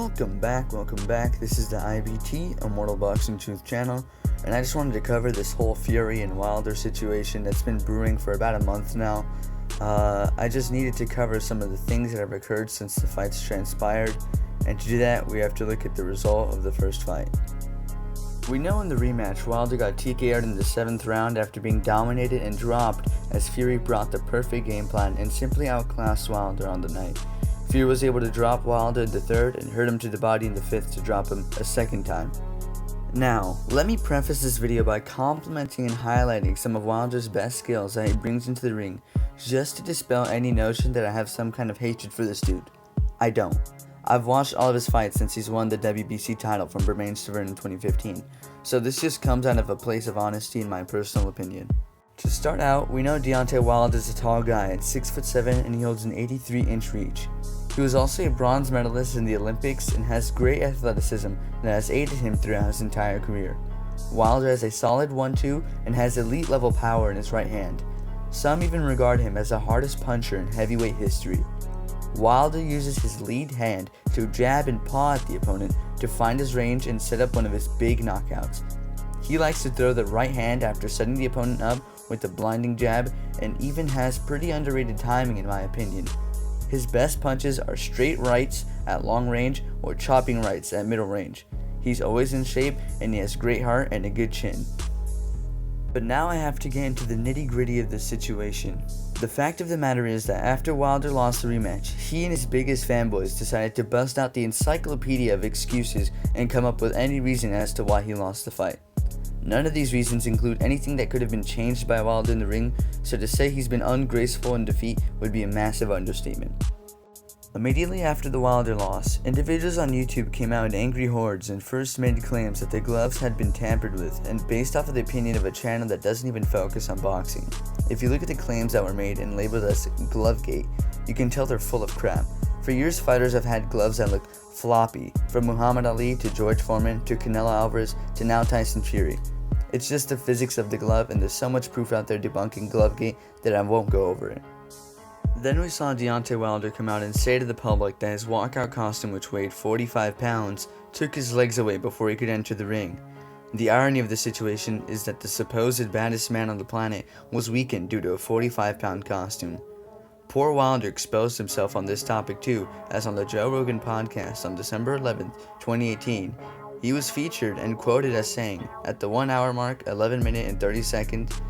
Welcome back. This is the IBT, Immortal Boxing Truth channel, and I just wanted to cover this whole Fury and Wilder situation that's been brewing for about a month now. I just needed to cover some of the things that have occurred since the fights transpired, and to do that, we have to look at the result of the first fight. We know in the rematch, Wilder got TKO'd in the 7th round after being dominated and dropped as Fury brought the perfect game plan and simply outclassed Wilder on the night. Fury was able to drop Wilder in the 3rd and hurt him to the body in the 5th to drop him a 2nd time. Now, let me preface this video by complimenting and highlighting some of Wilder's best skills that he brings into the ring, just to dispel any notion that I have some kind of hatred for this dude. I don't. I've watched all of his fights since he's won the WBC title from Bermane Stiverne in 2015, so this just comes out of a place of honesty in my personal opinion. To start out, we know Deontay Wilder is a tall guy at 6'7" and he holds an 83-inch reach. He was also a bronze medalist in the Olympics and has great athleticism that has aided him throughout his entire career. Wilder has a solid 1-2 and has elite level power in his right hand. Some even regard him as the hardest puncher in heavyweight history. Wilder uses his lead hand to jab and paw at the opponent to find his range and set up one of his big knockouts. He likes to throw the right hand after setting the opponent up with a blinding jab, and even has pretty underrated timing in my opinion. His best punches are straight rights at long range or chopping rights at middle range. He's always in shape and he has great heart and a good chin. But now I have to get into the nitty-gritty of the situation. The fact of the matter is that after Wilder lost the rematch, he and his biggest fanboys decided to bust out the encyclopedia of excuses and come up with any reason as to why he lost the fight. None of these reasons include anything that could have been changed by Wilder in the ring, so to say he's been ungraceful in defeat would be a massive understatement. Immediately after the Wilder loss, individuals on YouTube came out in angry hordes and first made claims that the gloves had been tampered with, and based off of the opinion of a channel that doesn't even focus on boxing. If you look at the claims that were made and labeled as Glovegate, you can tell they're full of crap. For years, fighters have had gloves that look floppy, from Muhammad Ali to George Foreman to Canelo Alvarez to now Tyson Fury. It's just the physics of the glove, and there's so much proof out there debunking Glovegate that I won't go over it. Then we saw Deontay Wilder come out and say to the public that his walkout costume, which weighed 45 pounds, took his legs away before he could enter the ring. The irony of the situation is that the supposed baddest man on the planet was weakened due to a 45-pound costume. Poor Wilder exposed himself on this topic too, as on the Joe Rogan podcast on December 11th, 2018, he was featured and quoted as saying, at the 1 hour mark, 11 minutes and 30 seconds,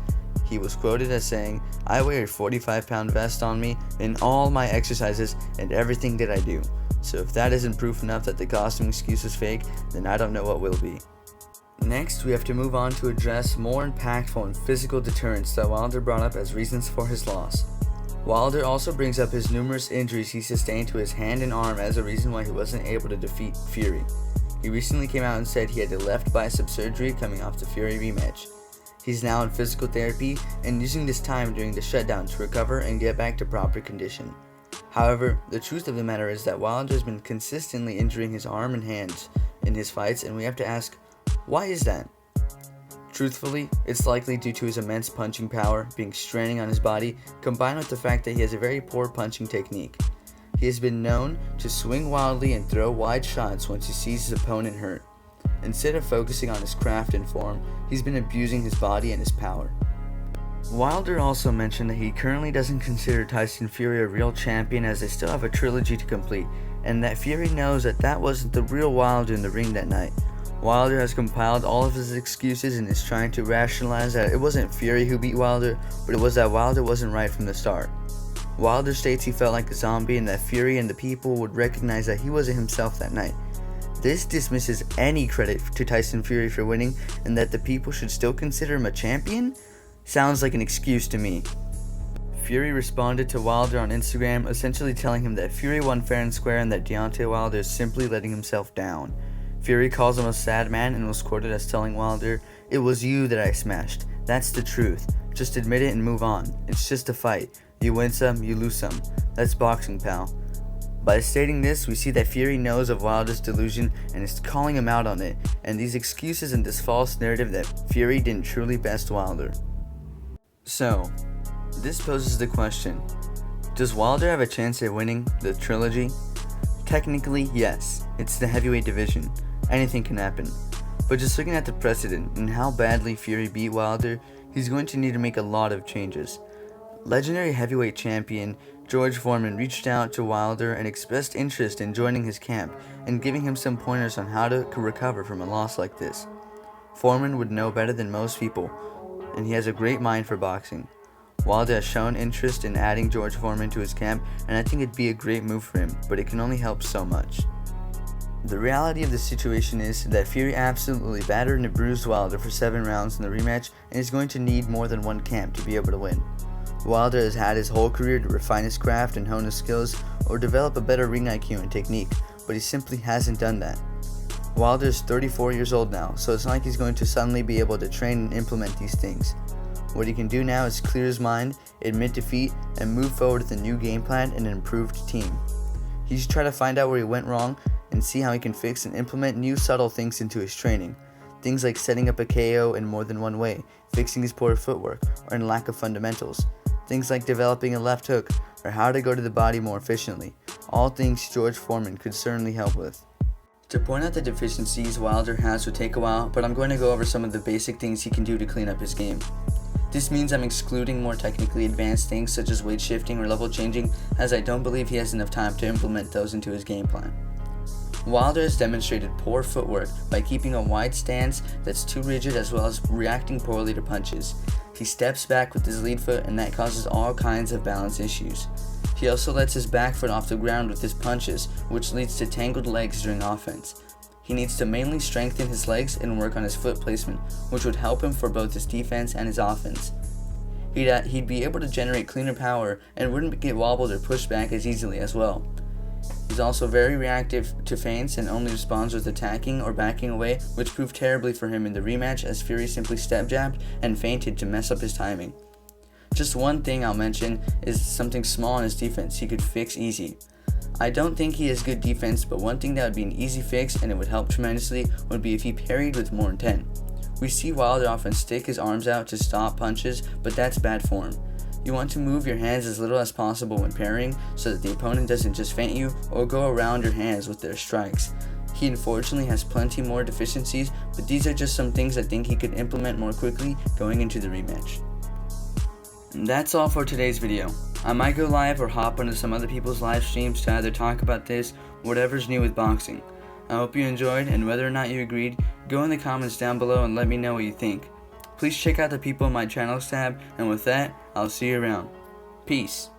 he was quoted as saying, "I wear a 45-pound vest on me in all my exercises and everything that I do. So if that isn't proof enough that the costume excuse is fake, then I don't know what will be." Next, we have to move on to address more impactful and physical deterrents that Wilder brought up as reasons for his loss. Wilder also brings up his numerous injuries he sustained to his hand and arm as a reason why he wasn't able to defeat Fury. He recently came out and said he had a left bicep surgery coming off the Fury rematch. He's now in physical therapy and using this time during the shutdown to recover and get back to proper condition. However, the truth of the matter is that Wilder has been consistently injuring his arm and hands in his fights, and we have to ask, why is that? Truthfully, it's likely due to his immense punching power being straining on his body, combined with the fact that he has a very poor punching technique. He has been known to swing wildly and throw wide shots once he sees his opponent hurt. Instead of focusing on his craft and form, he's been abusing his body and his power. Wilder also mentioned that he currently doesn't consider Tyson Fury a real champion as they still have a trilogy to complete, and that Fury knows that that wasn't the real Wilder in the ring that night. Wilder has compiled all of his excuses and is trying to rationalize that it wasn't Fury who beat Wilder, but it was that Wilder wasn't right from the start. Wilder states he felt like a zombie and that Fury and the people would recognize that he wasn't himself that night. This dismisses any credit to Tyson Fury for winning, and that the people should still consider him a champion? Sounds like an excuse to me. Fury responded to Wilder on Instagram, essentially telling him that Fury won fair and square and that Deontay Wilder is simply letting himself down. Fury calls him a sad man and was quoted as telling Wilder, "It was you that I smashed. That's the truth. Just admit it and move on. It's just a fight. You win some, you lose some. That's boxing, pal." By stating this, we see that Fury knows of Wilder's delusion and is calling him out on it, and these excuses and this false narrative that Fury didn't truly best Wilder. So, this poses the question, does Wilder have a chance at winning the Trilogy? Technically, yes, it's the heavyweight division. Anything can happen. But just looking at the precedent and how badly Fury beat Wilder, he's going to need to make a lot of changes. Legendary heavyweight champion George Foreman reached out to Wilder and expressed interest in joining his camp and giving him some pointers on how to recover from a loss like this. Foreman would know better than most people, and he has a great mind for boxing. Wilder has shown interest in adding George Foreman to his camp, and I think it'd be a great move for him, but it can only help so much. The reality of the situation is that Fury absolutely battered and bruised Wilder for 7 rounds in the rematch and is going to need more than one camp to be able to win. Wilder has had his whole career to refine his craft and hone his skills or develop a better ring IQ and technique, but he simply hasn't done that. Wilder is 34 years old now, so it's not like he's going to suddenly be able to train and implement these things. What he can do now is clear his mind, admit defeat, and move forward with a new game plan and an improved team. He should try to find out where he went wrong and see how he can fix and implement new subtle things into his training. Things like setting up a KO in more than one way, fixing his poor footwork, or in lack of fundamentals. Things like developing a left hook, or how to go to the body more efficiently. All things George Foreman could certainly help with. To point out the deficiencies Wilder has would take a while, but I'm going to go over some of the basic things he can do to clean up his game. This means I'm excluding more technically advanced things such as weight shifting or level changing, as I don't believe he has enough time to implement those into his game plan. Wilder has demonstrated poor footwork by keeping a wide stance that's too rigid as well as reacting poorly to punches. He steps back with his lead foot and that causes all kinds of balance issues. He also lets his back foot off the ground with his punches, which leads to tangled legs during offense. He needs to mainly strengthen his legs and work on his foot placement, which would help him for both his defense and his offense. He'd be able to generate cleaner power and wouldn't get wobbled or pushed back as easily as well. He's also very reactive to feints and only responds with attacking or backing away, which proved terribly for him in the rematch as Fury simply step jabbed and feinted to mess up his timing. Just one thing I'll mention is something small in his defense he could fix easy. I don't think he has good defense, but one thing that would be an easy fix and it would help tremendously would be if he parried with more intent. We see Wilder often stick his arms out to stop punches, but that's bad form. You want to move your hands as little as possible when parrying so that the opponent doesn't just feint you or go around your hands with their strikes. He unfortunately has plenty more deficiencies, but these are just some things I think he could implement more quickly going into the rematch. And that's all for today's video. I might go live or hop onto some other people's live streams to either talk about this, whatever's new with boxing. I hope you enjoyed, and whether or not you agreed, go in the comments down below and let me know what you think. Please check out the people in my channels tab, and with that, I'll see you around. Peace.